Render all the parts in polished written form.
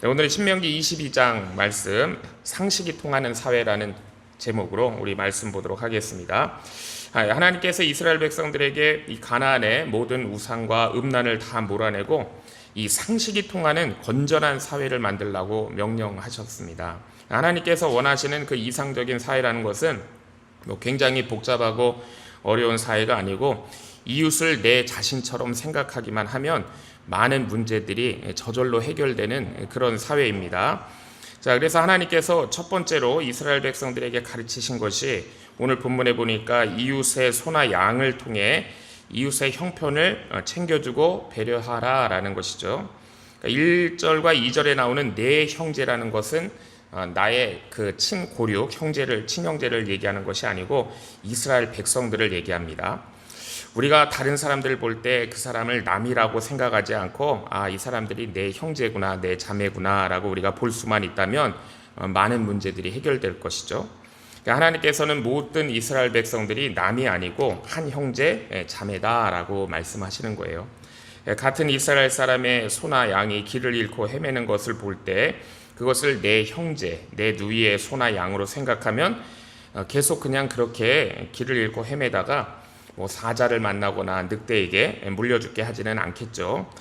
오늘 신명기 22장 말씀 상식이 통하는 사회라는 제목으로 우리 말씀 보도록 하겠습니다. 하나님께서 이스라엘 백성들에게 이 가나안의 모든 우상과 음란을 다 몰아내고 이 상식이 통하는 건전한 사회를 만들라고 명령하셨습니다. 하나님께서 원하시는 그 이상적인 사회라는 것은 굉장히 복잡하고 어려운 사회가 아니고 이웃을 내 자신처럼 생각하기만 하면 많은 문제들이 저절로 해결되는 그런 사회입니다. 자, 그래서 하나님께서 첫 번째로 이스라엘 백성들에게 가르치신 것이 오늘 본문에 보니까 이웃의 소나 양을 통해 이웃의 형편을 챙겨주고 배려하라라는 것이죠. 그러니까 1절과 2절에 나오는 내 형제라는 것은 나의 그 친고륙 친형제를 얘기하는 것이 아니고 이스라엘 백성들을 얘기합니다. 우리가 다른 사람들을 볼 때 그 사람을 남이라고 생각하지 않고 이 사람들이 내 형제구나, 내 자매구나 라고 우리가 볼 수만 있다면 많은 문제들이 해결될 것이죠. 하나님께서는 모든 이스라엘 백성들이 남이 아니고 한 형제, 자매다라고 말씀하시는 거예요. 같은 이스라엘 사람의 소나 양이 길을 잃고 헤매는 것을 볼 때 그것을 내 형제, 내 누이의 소나 양으로 생각하면 계속 그냥 그렇게 길을 잃고 헤매다가 사자를 만나거나 늑대에게 물려죽게 하지는 않겠죠.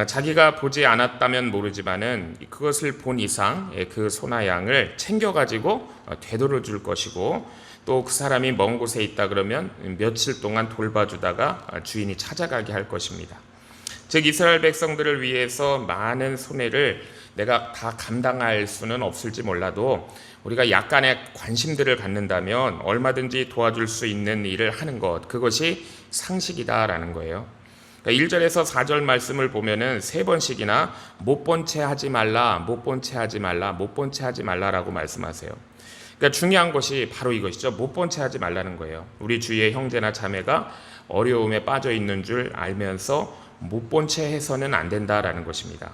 자기가 보지 않았다면 모르지만은 그것을 본 이상 그 소나 양을 챙겨가지고 되돌려 줄 것이고 또 그 사람이 먼 곳에 있다 그러면 며칠 동안 돌봐주다가 주인이 찾아가게 할 것입니다. 즉 이스라엘 백성들을 위해서 많은 손해를 내가 다 감당할 수는 없을지 몰라도 우리가 약간의 관심들을 갖는다면 얼마든지 도와줄 수 있는 일을 하는 것, 그것이 상식이다라는 거예요. 그러니까 1절에서 4절 말씀을 보면은 3번씩이나 못 본 채 하지 말라, 못 본 채 하지 말라, 못 본 채 하지 말라라고 말씀하세요. 그러니까 중요한 것이 바로 이것이죠. 못 본 채 하지 말라는 거예요. 우리 주위의 형제나 자매가 어려움에 빠져 있는 줄 알면서 못 본 채 해서는 안 된다라는 것입니다.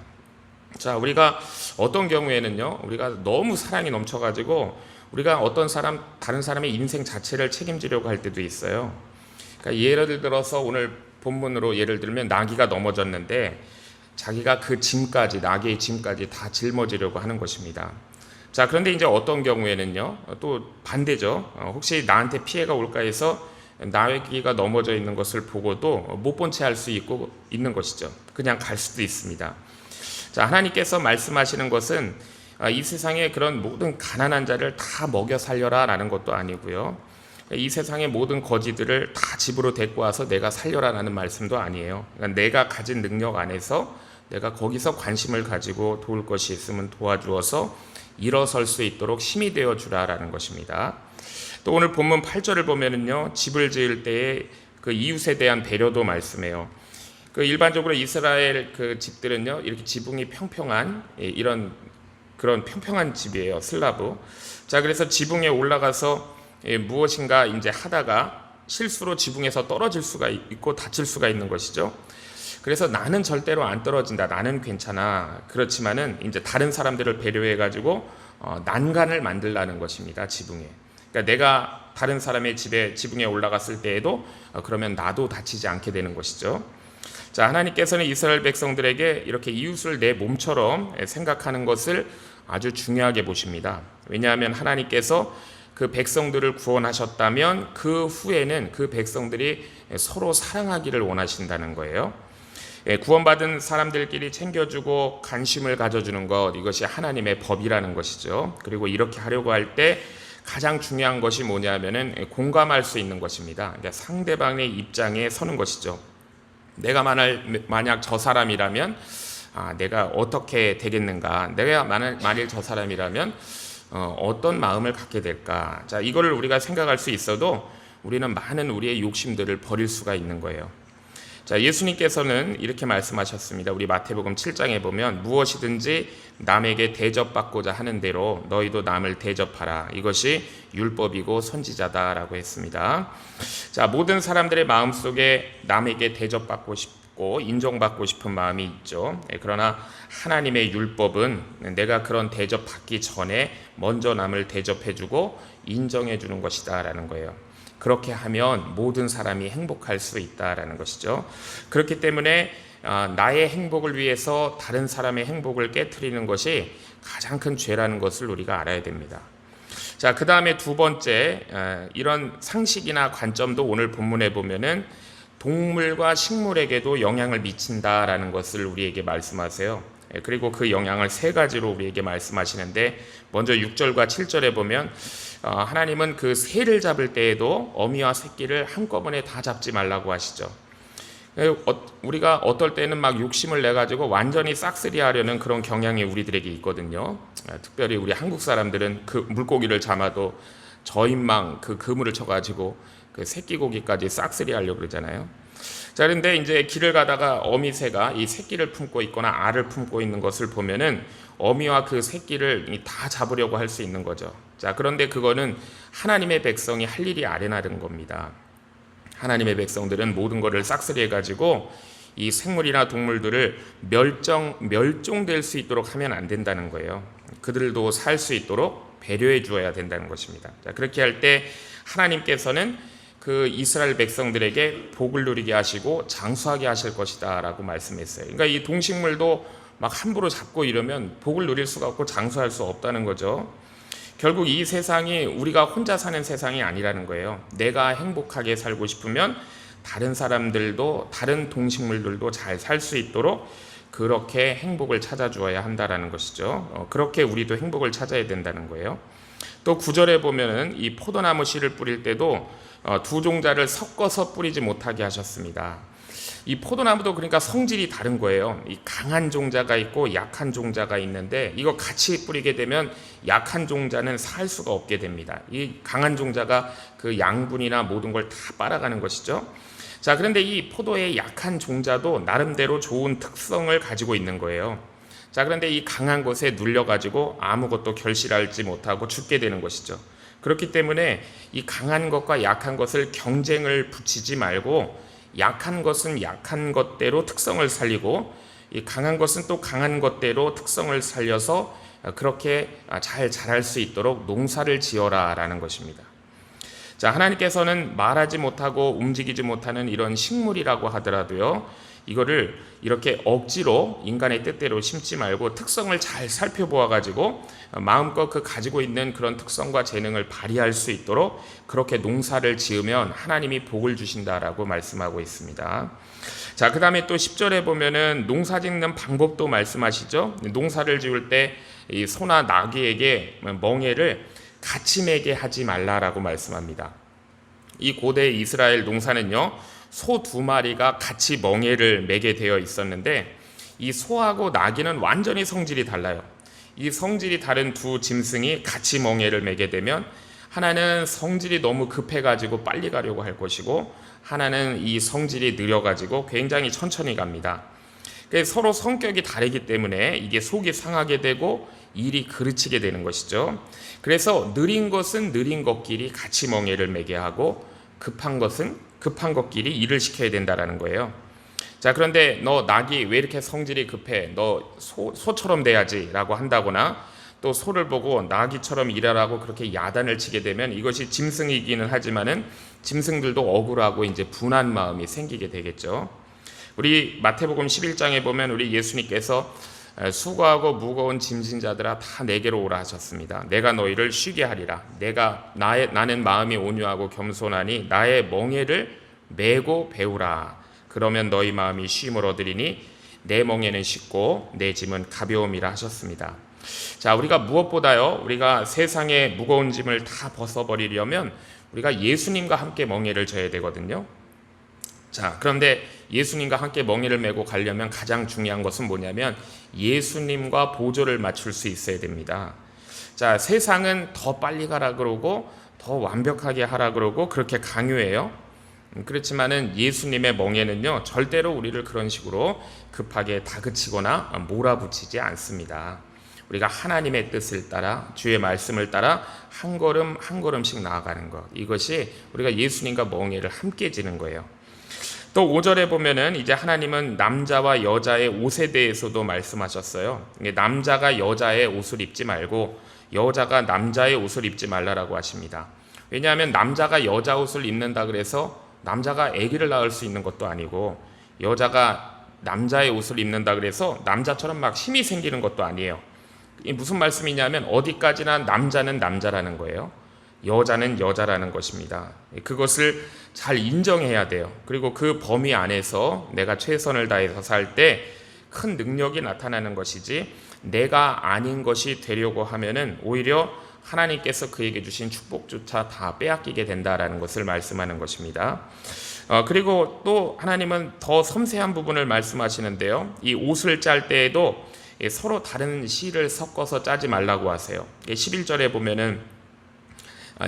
자, 우리가 어떤 경우에는요, 우리가 너무 사랑이 넘쳐가지고 우리가 다른 사람의 인생 자체를 책임지려고 할 때도 있어요. 그러니까 예를 들어서 오늘 본문으로 예를 들면 나귀가 넘어졌는데 자기가 그 나귀의 짐까지 다 짊어지려고 하는 것입니다. 자, 그런데 이제 어떤 경우에는요, 또 반대죠. 혹시 나한테 피해가 올까 해서 나귀가 넘어져 있는 것을 보고도 못 본 채 할 수 있는 것이죠. 그냥 갈 수도 있습니다. 자, 하나님께서 말씀하시는 것은 이 세상의 그런 모든 가난한 자를 다 먹여 살려라 라는 것도 아니고요. 이 세상의 모든 거지들을 다 집으로 데리고 와서 내가 살려라 라는 말씀도 아니에요. 그러니까 내가 가진 능력 안에서 내가 거기서 관심을 가지고 도울 것이 있으면 도와주어서 일어설 수 있도록 힘이 되어 주라 라는 것입니다. 또 오늘 본문 8절을 보면은요, 집을 지을 때에 그 이웃에 대한 배려도 말씀해요. 일반적으로 이스라엘 그 집들은요, 이렇게 지붕이 평평한 그런 평평한 집이에요. 슬라브. 자, 그래서 지붕에 올라가서 무엇인가 이제 하다가 실수로 지붕에서 떨어질 수가 있고 다칠 수가 있는 것이죠. 그래서 나는 절대로 안 떨어진다. 나는 괜찮아. 그렇지만은 이제 다른 사람들을 배려해 가지고 난간을 만들라는 것입니다. 지붕에. 그러니까 내가 다른 사람의 지붕에 올라갔을 때에도 그러면 나도 다치지 않게 되는 것이죠. 자, 하나님께서는 이스라엘 백성들에게 이렇게 이웃을 내 몸처럼 생각하는 것을 아주 중요하게 보십니다. 왜냐하면 하나님께서 그 백성들을 구원하셨다면 그 후에는 그 백성들이 서로 사랑하기를 원하신다는 거예요. 구원받은 사람들끼리 챙겨주고 관심을 가져주는 것, 이것이 하나님의 법이라는 것이죠. 그리고 이렇게 하려고 할 때 가장 중요한 것이 뭐냐면은 공감할 수 있는 것입니다. 그러니까 상대방의 입장에 서는 것이죠. 내가 만약 저 사람이라면 내가 어떻게 되겠는가? 내가 만일 저 사람이라면 어떤 마음을 갖게 될까? 자, 이거를 우리가 생각할 수 있어도 우리는 많은 우리의 욕심들을 버릴 수가 있는 거예요. 자, 예수님께서는 이렇게 말씀하셨습니다. 우리 마태복음 7장에 보면 무엇이든지 남에게 대접받고자 하는 대로 너희도 남을 대접하라. 이것이 율법이고 선지자다라고 했습니다. 자, 모든 사람들의 마음속에 남에게 대접받고 싶고 인정받고 싶은 마음이 있죠. 그러나 하나님의 율법은 내가 그런 대접받기 전에 먼저 남을 대접해주고 인정해주는 것이다라는 거예요. 그렇게 하면 모든 사람이 행복할 수 있다라는 것이죠. 그렇기 때문에 나의 행복을 위해서 다른 사람의 행복을 깨트리는 것이 가장 큰 죄라는 것을 우리가 알아야 됩니다. 자, 그 다음에 두 번째, 이런 상식이나 관점도 오늘 본문에 보면은 동물과 식물에게도 영향을 미친다라는 것을 우리에게 말씀하세요. 그리고 그 영향을 세 가지로 우리에게 말씀하시는데, 먼저 6절과 7절에 보면 하나님은 그 새를 잡을 때에도 어미와 새끼를 한꺼번에 다 잡지 말라고 하시죠. 우리가 어떨 때는 막 욕심을 내 가지고 완전히 싹쓸이 하려는 그런 경향이 우리들에게 있거든요. 특별히 우리 한국 사람들은 그 물고기를 잡아도 저인망 그 그물을 쳐 가지고 그 새끼 고기까지 싹쓸이 하려고 그러잖아요. 자, 그런데 이제 길을 가다가 어미새가 이 새끼를 품고 있거나 알을 품고 있는 것을 보면은 어미와 그 새끼를 다 잡으려고 할 수 있는 거죠. 자, 그런데 그거는 하나님의 백성이 할 일이 아니라는 겁니다. 하나님의 백성들은 모든 것을 싹쓸이 해가지고 이 생물이나 동물들을 멸종될 수 있도록 하면 안 된다는 거예요. 그들도 살 수 있도록 배려해 주어야 된다는 것입니다. 자, 그렇게 할 때 하나님께서는 그 이스라엘 백성들에게 복을 누리게 하시고 장수하게 하실 것이다 라고 말씀했어요. 그러니까 이 동식물도 막 함부로 잡고 이러면 복을 누릴 수가 없고 장수할 수 없다는 거죠. 결국 이 세상이 우리가 혼자 사는 세상이 아니라는 거예요. 내가 행복하게 살고 싶으면 다른 사람들도, 다른 동식물들도 잘 살 수 있도록 그렇게 행복을 찾아주어야 한다라는 것이죠. 그렇게 우리도 행복을 찾아야 된다는 거예요. 또 9절에 보면은 이 포도나무 씨를 뿌릴 때도 두 종자를 섞어서 뿌리지 못하게 하셨습니다. 이 포도나무도 그러니까 성질이 다른 거예요. 이 강한 종자가 있고 약한 종자가 있는데 이거 같이 뿌리게 되면 약한 종자는 살 수가 없게 됩니다. 이 강한 종자가 그 양분이나 모든 걸 다 빨아가는 것이죠. 자, 그런데 이 포도의 약한 종자도 나름대로 좋은 특성을 가지고 있는 거예요. 자, 그런데 이 강한 것에 눌려가지고 아무것도 결실하지 못하고 죽게 되는 것이죠. 그렇기 때문에 이 강한 것과 약한 것을 경쟁을 붙이지 말고 약한 것은 약한 것대로 특성을 살리고 이 강한 것은 또 강한 것대로 특성을 살려서 그렇게 잘 자랄 수 있도록 농사를 지어라 라는 것입니다. 자, 하나님께서는 말하지 못하고 움직이지 못하는 이런 식물이라고 하더라도요, 이거를 이렇게 억지로 인간의 뜻대로 심지 말고 특성을 잘 살펴보아 가지고 마음껏 그 가지고 있는 그런 특성과 재능을 발휘할 수 있도록 그렇게 농사를 지으면 하나님이 복을 주신다라고 말씀하고 있습니다. 자, 그 다음에 또 10절에 보면은 농사 짓는 방법도 말씀하시죠. 농사를 지을 때 이 소나 나귀에게 멍에를 같이 매게 하지 말라라고 말씀합니다. 이 고대 이스라엘 농사는요, 소 두 마리가 같이 멍에를 매게 되어 있었는데 이 소하고 나귀는 완전히 성질이 달라요. 이 성질이 다른 두 짐승이 같이 멍에를 매게 되면 하나는 성질이 너무 급해가지고 빨리 가려고 할 것이고 하나는 이 성질이 느려가지고 굉장히 천천히 갑니다. 서로 성격이 다르기 때문에 이게 속이 상하게 되고 일이 그르치게 되는 것이죠. 그래서 느린 것은 느린 것끼리 같이 멍에를 매게 하고 급한 것은 급한 것끼리 일을 시켜야 된다라는 거예요. 자, 그런데 너 나귀 왜 이렇게 성질이 급해? 너 소처럼 돼야지 라고 한다거나 또 소를 보고 나귀처럼 일하라고 그렇게 야단을 치게 되면 이것이 짐승이기는 하지만은 짐승들도 억울하고 이제 분한 마음이 생기게 되겠죠. 우리 마태복음 11장에 보면 우리 예수님께서 수고하고 무거운 짐진 자들아 다 내게로 오라 하셨습니다. 내가 너희를 쉬게 하리라. 나는 마음이 온유하고 겸손하니 나의 멍에를 메고 배우라. 그러면 너희 마음이 쉼을 얻으리니 내 멍에는 쉽고 내 짐은 가벼움이라 하셨습니다. 자, 우리가 무엇보다요, 우리가 세상의 무거운 짐을 다 벗어버리려면 우리가 예수님과 함께 멍에를 져야 되거든요. 자, 그런데 예수님과 함께 멍에를 메고 가려면 가장 중요한 것은 뭐냐면 예수님과 보조를 맞출 수 있어야 됩니다. 자, 세상은 더 빨리 가라 그러고 더 완벽하게 하라 그러고 그렇게 강요해요. 그렇지만은 예수님의 멍에는요, 절대로 우리를 그런 식으로 급하게 다그치거나 몰아붙이지 않습니다. 우리가 하나님의 뜻을 따라 주의 말씀을 따라 한 걸음 한 걸음씩 나아가는 것, 이것이 우리가 예수님과 멍에를 함께 지는 거예요. 또 5절에 보면은 이제 하나님은 남자와 여자의 옷에 대해서도 말씀하셨어요. 남자가 여자의 옷을 입지 말고 여자가 남자의 옷을 입지 말라라고 하십니다. 왜냐하면 남자가 여자 옷을 입는다 그래서 남자가 아기를 낳을 수 있는 것도 아니고 여자가 남자의 옷을 입는다 그래서 남자처럼 막 힘이 생기는 것도 아니에요. 이 무슨 말씀이냐면 어디까지나 남자는 남자라는 거예요. 여자는 여자라는 것입니다. 그것을 잘 인정해야 돼요. 그리고 그 범위 안에서 내가 최선을 다해서 살 때 큰 능력이 나타나는 것이지, 내가 아닌 것이 되려고 하면은 오히려 하나님께서 그에게 주신 축복조차 다 빼앗기게 된다라는 것을 말씀하는 것입니다. 그리고 또 하나님은 더 섬세한 부분을 말씀하시는데요. 이 옷을 짤 때에도 서로 다른 실을 섞어서 짜지 말라고 하세요. 11절에 보면은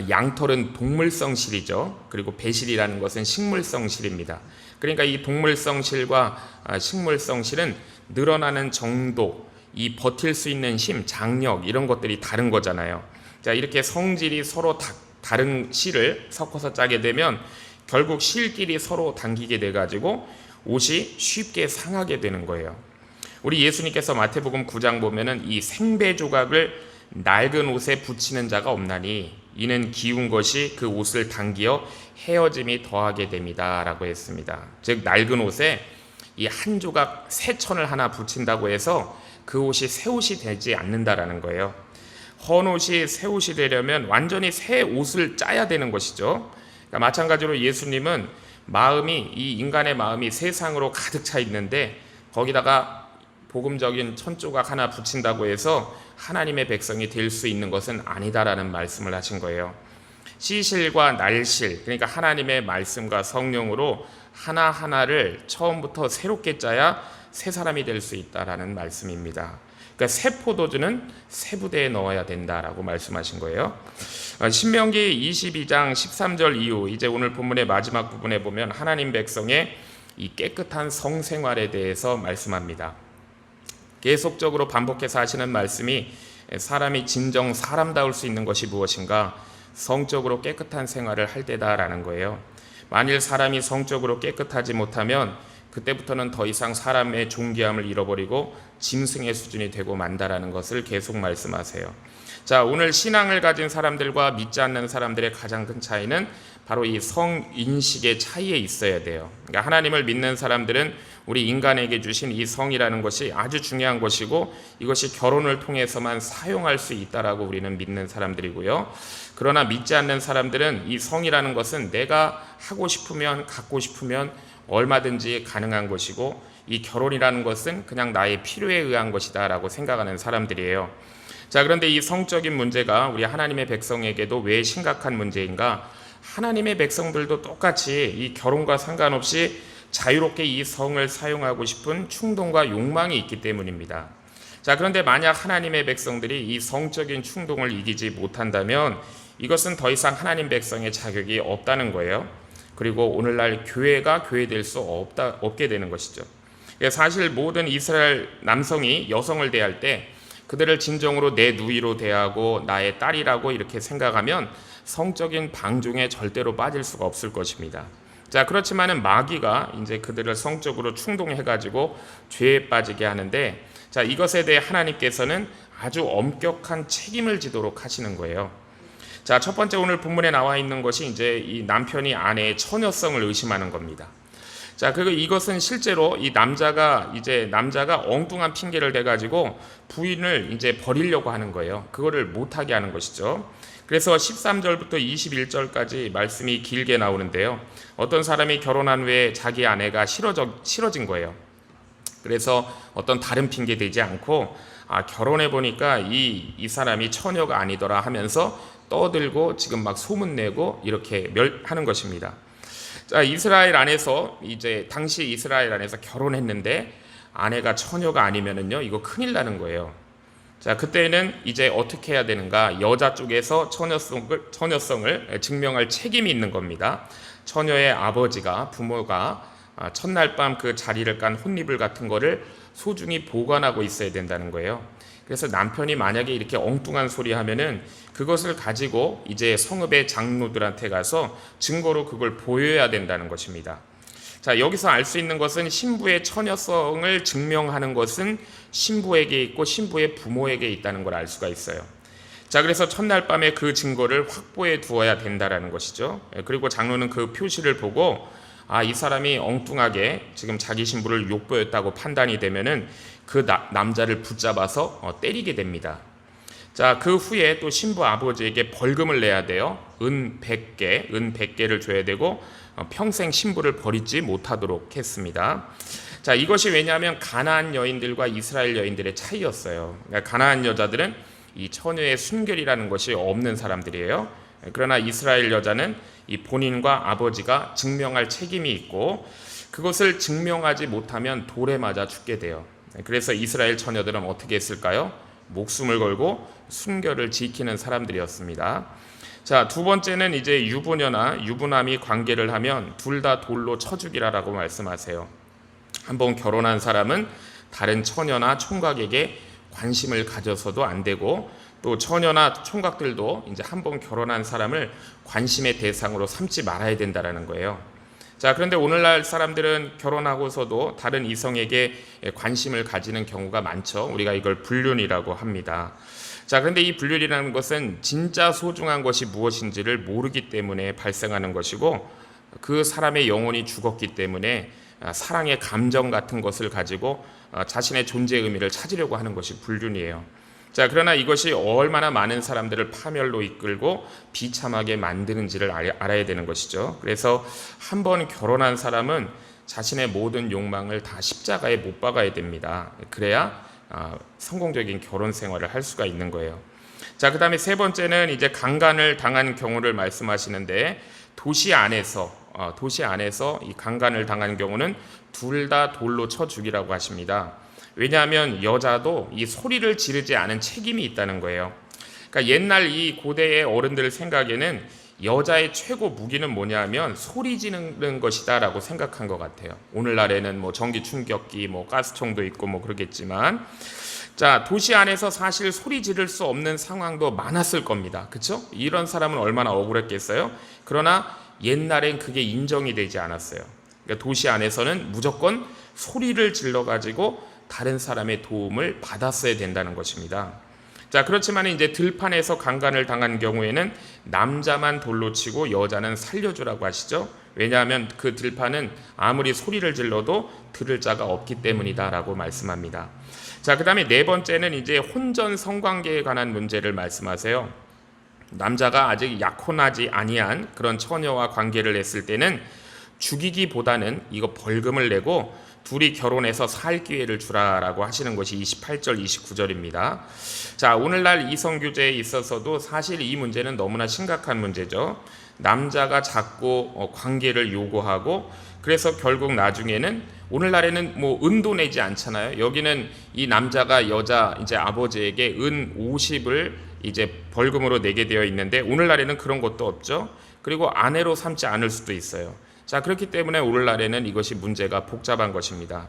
양털은 동물성 실이죠. 그리고 배실이라는 것은 식물성 실입니다. 그러니까 이 동물성 실과 식물성 실은 늘어나는 정도, 이 버틸 수 있는 힘, 장력 이런 것들이 다른 거잖아요. 자, 이렇게 성질이 서로 다른 실을 섞어서 짜게 되면 결국 실끼리 서로 당기게 돼가지고 옷이 쉽게 상하게 되는 거예요. 우리 예수님께서 마태복음 9장 보면은 이 생배 조각을 낡은 옷에 붙이는 자가 없나니 이는 기운 것이 그 옷을 당기어 헤어짐이 더하게 됩니다 라고 했습니다. 즉 낡은 옷에 이 한 조각 새 천을 하나 붙인다고 해서 그 옷이 새 옷이 되지 않는다라는 거예요. 헌 옷이 새 옷이 되려면 완전히 새 옷을 짜야 되는 것이죠. 그러니까 마찬가지로 예수님은 이 인간의 마음이 세상으로 가득 차 있는데 거기다가 복음적인 천조각 하나 붙인다고 해서 하나님의 백성이 될 수 있는 것은 아니다라는 말씀을 하신 거예요. 시실과 날실, 그러니까 하나님의 말씀과 성령으로 하나하나를 처음부터 새롭게 짜야 새 사람이 될 수 있다라는 말씀입니다. 그러니까 새 포도주는 새 부대에 넣어야 된다라고 말씀하신 거예요. 신명기 22장 13절 이후 이제 오늘 본문의 마지막 부분에 보면 하나님 백성의 이 깨끗한 성생활에 대해서 말씀합니다. 계속적으로 반복해서 하시는 말씀이 사람이 진정 사람다울 수 있는 것이 무엇인가? 성적으로 깨끗한 생활을 할 때다라는 거예요. 만일 사람이 성적으로 깨끗하지 못하면 그때부터는 더 이상 사람의 존귀함을 잃어버리고 짐승의 수준이 되고 만다라는 것을 계속 말씀하세요. 자, 오늘 신앙을 가진 사람들과 믿지 않는 사람들의 가장 큰 차이는 바로 이 성인식의 차이에 있어야 돼요. 그러니까 하나님을 믿는 사람들은 우리 인간에게 주신 이 성이라는 것이 아주 중요한 것이고 이것이 결혼을 통해서만 사용할 수 있다라고 우리는 믿는 사람들이고요. 그러나 믿지 않는 사람들은 이 성이라는 것은 내가 하고 싶으면 갖고 싶으면 얼마든지 가능한 것이고 이 결혼이라는 것은 그냥 나의 필요에 의한 것이다 라고 생각하는 사람들이에요. 자, 그런데 이 성적인 문제가 우리 하나님의 백성에게도 왜 심각한 문제인가? 하나님의 백성들도 똑같이 이 결혼과 상관없이 자유롭게 이 성을 사용하고 싶은 충동과 욕망이 있기 때문입니다. 자, 그런데 만약 하나님의 백성들이 이 성적인 충동을 이기지 못한다면 이것은 더 이상 하나님 백성의 자격이 없다는 거예요. 그리고 오늘날 교회가 교회될 수 없게 되는 것이죠. 사실 모든 이스라엘 남성이 여성을 대할 때 그들을 진정으로 내 누이로 대하고 나의 딸이라고 이렇게 생각하면 성적인 방종에 절대로 빠질 수가 없을 것입니다. 자, 그렇지만은 마귀가 이제 그들을 성적으로 충동해가지고 죄에 빠지게 하는데, 자, 이것에 대해 하나님께서는 아주 엄격한 책임을 지도록 하시는 거예요. 자, 첫 번째 오늘 본문에 나와 있는 것이 이제 이 남편이 아내의 처녀성을 의심하는 겁니다. 자, 그리고 이것은 실제로 이 남자가 엉뚱한 핑계를 대가지고 부인을 이제 버리려고 하는 거예요. 그거를 못하게 하는 것이죠. 그래서 13절부터 21절까지 말씀이 길게 나오는데요. 어떤 사람이 결혼한 후에 자기 아내가 싫어진 거예요. 그래서 어떤 다른 핑계 대지 않고 결혼해 보니까 이 사람이 처녀가 아니더라 하면서 떠들고 지금 막 소문내고 이렇게 하는 것입니다. 자, 이스라엘 안에서 이제 당시 이스라엘 안에서 결혼했는데 아내가 처녀가 아니면은요, 이거 큰일 나는 거예요. 자, 그때는 이제 어떻게 해야 되는가? 여자 쪽에서 처녀성을 증명할 책임이 있는 겁니다. 처녀의 아버지가, 부모가 첫날 밤 그 자리를 깐 혼이불 같은 거를 소중히 보관하고 있어야 된다는 거예요. 그래서 남편이 만약에 이렇게 엉뚱한 소리 하면은 그것을 가지고 이제 성읍의 장로들한테 가서 증거로 그걸 보여야 된다는 것입니다. 자, 여기서 알 수 있는 것은 신부의 처녀성을 증명하는 것은 신부에게 있고 신부의 부모에게 있다는 걸 알 수가 있어요. 자, 그래서 첫날 밤에 그 증거를 확보해 두어야 된다라는 것이죠. 그리고 장로는 그 표시를 보고 이 사람이 엉뚱하게 지금 자기 신부를 욕보였다고 판단이 되면은 그 남자를 붙잡아서 때리게 됩니다. 자, 그 후에 또 신부 아버지에게 벌금을 내야 돼요. 은 100개를 줘야 되고 평생 신부를 버리지 못하도록 했습니다. 자, 이것이 왜냐하면 가나안 여인들과 이스라엘 여인들의 차이였어요. 그러니까 가나안 여자들은 이 처녀의 순결이라는 것이 없는 사람들이에요. 그러나 이스라엘 여자는 이 본인과 아버지가 증명할 책임이 있고 그것을 증명하지 못하면 돌에 맞아 죽게 돼요. 그래서 이스라엘 처녀들은 어떻게 했을까요? 목숨을 걸고 순결을 지키는 사람들이었습니다. 자, 두 번째는 이제 유부녀나 유부남이 관계를 하면 둘 다 돌로 쳐 죽이라라고 말씀하세요. 한번 결혼한 사람은 다른 처녀나 총각에게 관심을 가져서도 안 되고 또 처녀나 총각들도 이제 한번 결혼한 사람을 관심의 대상으로 삼지 말아야 된다라는 거예요. 자, 그런데 오늘날 사람들은 결혼하고서도 다른 이성에게 관심을 가지는 경우가 많죠. 우리가 이걸 불륜이라고 합니다. 자, 그런데 이 불륜이라는 것은 진짜 소중한 것이 무엇인지를 모르기 때문에 발생하는 것이고 그 사람의 영혼이 죽었기 때문에 사랑의 감정 같은 것을 가지고 자신의 존재의 의미를 찾으려고 하는 것이 불륜이에요. 자, 그러나 이것이 얼마나 많은 사람들을 파멸로 이끌고 비참하게 만드는지를 알아야 되는 것이죠. 그래서 한번 결혼한 사람은 자신의 모든 욕망을 다 십자가에 못 박아야 됩니다. 그래야 성공적인 결혼 생활을 할 수가 있는 거예요. 자, 그다음에 세 번째는 이제 강간을 당한 경우를 말씀하시는데 도시 안에서 이 강간을 당한 경우는 둘 다 돌로 쳐 죽이라고 하십니다. 왜냐하면 여자도 이 소리를 지르지 않은 책임이 있다는 거예요. 그러니까 옛날 이 고대의 어른들 생각에는 여자의 최고 무기는 뭐냐면 소리 지르는 것이다라고 생각한 것 같아요. 오늘날에는 뭐 전기 충격기, 뭐 가스총도 있고 뭐 그러겠지만, 자, 도시 안에서 사실 소리 지를 수 없는 상황도 많았을 겁니다. 그렇죠? 이런 사람은 얼마나 억울했겠어요? 그러나 옛날엔 그게 인정이 되지 않았어요. 그러니까 도시 안에서는 무조건 소리를 질러가지고 다른 사람의 도움을 받았어야 된다는 것입니다. 자, 그렇지만 이제 들판에서 강간을 당한 경우에는 남자만 돌로 치고 여자는 살려주라고 하시죠. 왜냐하면 그 들판은 아무리 소리를 질러도 들을 자가 없기 때문이다라고 말씀합니다. 자, 그 다음에 네 번째는 이제 혼전 성관계에 관한 문제를 말씀하세요. 남자가 아직 약혼하지 아니한 그런 처녀와 관계를 했을 때는 죽이기보다는 이거 벌금을 내고 둘이 결혼해서 살 기회를 주라라고 하시는 것이 28절, 29절입니다. 자, 오늘날 이성규제에 있어서도 사실 이 문제는 너무나 심각한 문제죠. 남자가 자꾸 관계를 요구하고 그래서 결국 나중에는 오늘날에는 뭐 은도 내지 않잖아요. 여기는 이 남자가 여자 이제 아버지에게 은 50을 이제 벌금으로 내게 되어 있는데 오늘날에는 그런 것도 없죠. 그리고 아내로 삼지 않을 수도 있어요. 자, 그렇기 때문에 오늘날에는 이것이 문제가 복잡한 것입니다.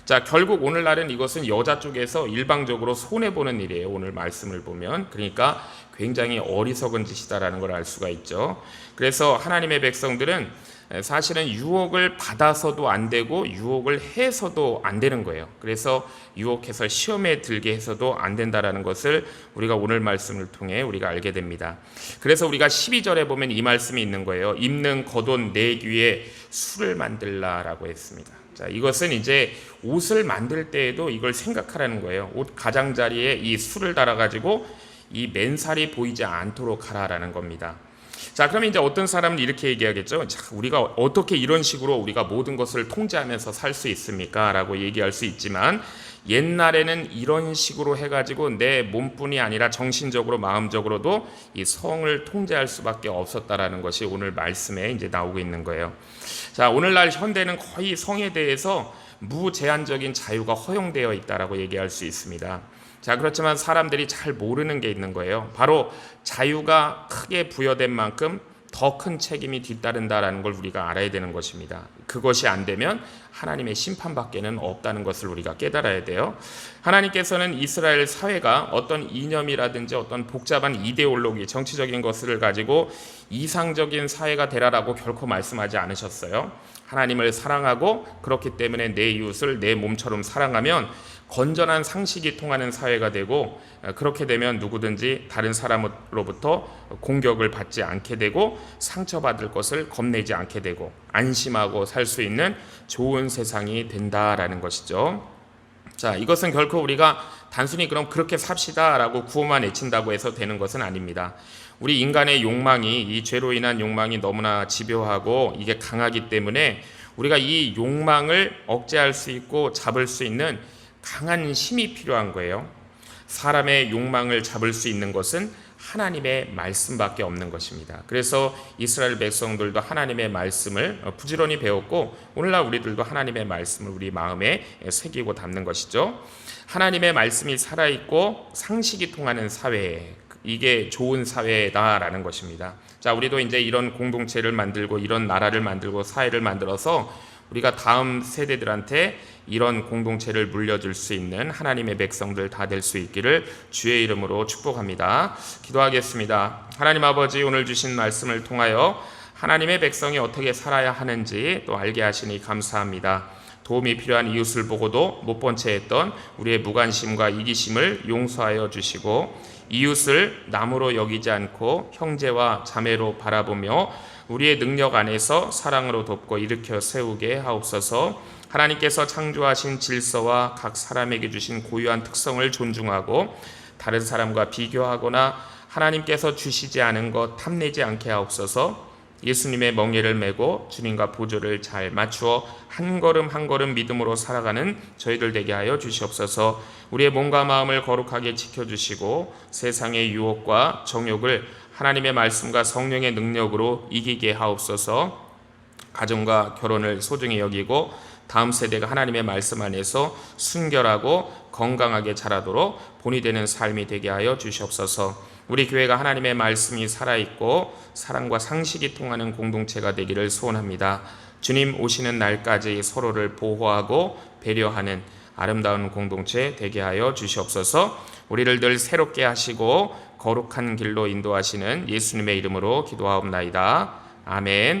자, 결국 오늘날은 이것은 여자 쪽에서 일방적으로 손해보는 일이에요. 오늘 말씀을 보면. 그러니까 굉장히 어리석은 짓이다라는 걸 알 수가 있죠. 그래서 하나님의 백성들은 사실은 유혹을 받아서도 안 되고 유혹을 해서도 안 되는 거예요. 그래서 유혹해서 시험에 들게 해서도 안 된다라는 것을 우리가 오늘 말씀을 통해 우리가 알게 됩니다. 그래서 우리가 12절에 보면 이 말씀이 있는 거예요. 입는 겉옷 내 귀에 술을 만들라라고 했습니다. 자, 이것은 이제 옷을 만들 때에도 이걸 생각하라는 거예요. 옷 가장자리에 이 술을 달아가지고 이 맨살이 보이지 않도록 하라라는 겁니다. 자, 그러면 이제 어떤 사람은 이렇게 얘기하겠죠. 자, 우리가 어떻게 이런 식으로 우리가 모든 것을 통제하면서 살 수 있습니까? 라고 얘기할 수 있지만 옛날에는 이런 식으로 해가지고 내 몸뿐이 아니라 정신적으로 마음적으로도 이 성을 통제할 수밖에 없었다라는 것이 오늘 말씀에 이제 나오고 있는 거예요. 자, 오늘날 현대는 거의 성에 대해서 무제한적인 자유가 허용되어 있다라고 얘기할 수 있습니다. 자, 그렇지만 사람들이 잘 모르는 게 있는 거예요. 바로 자유가 크게 부여된 만큼 더 큰 책임이 뒤따른다라는 걸 우리가 알아야 되는 것입니다. 그것이 안 되면 하나님의 심판밖에는 없다는 것을 우리가 깨달아야 돼요. 하나님께서는 이스라엘 사회가 어떤 이념이라든지 어떤 복잡한 이데올로기, 정치적인 것을 가지고 이상적인 사회가 되라라고 결코 말씀하지 않으셨어요. 하나님을 사랑하고 그렇기 때문에 내 이웃을 내 몸처럼 사랑하면 건전한 상식이 통하는 사회가 되고, 그렇게 되면 누구든지 다른 사람으로부터 공격을 받지 않게 되고 상처받을 것을 겁내지 않게 되고 안심하고 살 수 있는 좋은 세상이 된다라는 것이죠. 자, 이것은 결코 우리가 단순히 그럼 그렇게 삽시다라고 구호만 외친다고 해서 되는 것은 아닙니다. 우리 인간의 욕망이, 이 죄로 인한 욕망이 너무나 집요하고 이게 강하기 때문에 우리가 이 욕망을 억제할 수 있고 잡을 수 있는 강한 힘이 필요한 거예요. 사람의 욕망을 잡을 수 있는 것은 하나님의 말씀밖에 없는 것입니다. 그래서 이스라엘 백성들도 하나님의 말씀을 부지런히 배웠고, 오늘날 우리들도 하나님의 말씀을 우리 마음에 새기고 담는 것이죠. 하나님의 말씀이 살아있고 상식이 통하는 사회, 이게 좋은 사회다라는 것입니다. 자, 우리도 이제 이런 공동체를 만들고 이런 나라를 만들고 사회를 만들어서 우리가 다음 세대들한테 이런 공동체를 물려줄 수 있는 하나님의 백성들 다 될 수 있기를 주의 이름으로 축복합니다. 기도하겠습니다. 하나님 아버지, 오늘 주신 말씀을 통하여 하나님의 백성이 어떻게 살아야 하는지 또 알게 하시니 감사합니다. 도움이 필요한 이웃을 보고도 못 본 채 했던 우리의 무관심과 이기심을 용서하여 주시고, 이웃을 남으로 여기지 않고 형제와 자매로 바라보며 우리의 능력 안에서 사랑으로 돕고 일으켜 세우게 하옵소서. 하나님께서 창조하신 질서와 각 사람에게 주신 고유한 특성을 존중하고 다른 사람과 비교하거나 하나님께서 주시지 않은 것 탐내지 않게 하옵소서. 예수님의 멍에를 메고 주님과 보조를 잘 맞추어 한 걸음 한 걸음 믿음으로 살아가는 저희들 되게 하여 주시옵소서. 우리의 몸과 마음을 거룩하게 지켜주시고 세상의 유혹과 정욕을 하나님의 말씀과 성령의 능력으로 이기게 하옵소서. 가정과 결혼을 소중히 여기고 다음 세대가 하나님의 말씀 안에서 순결하고 건강하게 자라도록 본이 되는 삶이 되게 하여 주시옵소서. 우리 교회가 하나님의 말씀이 살아있고 사랑과 상식이 통하는 공동체가 되기를 소원합니다. 주님 오시는 날까지 서로를 보호하고 배려하는 아름다운 공동체 되게 하여 주시옵소서. 우리를 늘 새롭게 하시고 거룩한 길로 인도하시는 예수님의 이름으로 기도하옵나이다. 아멘.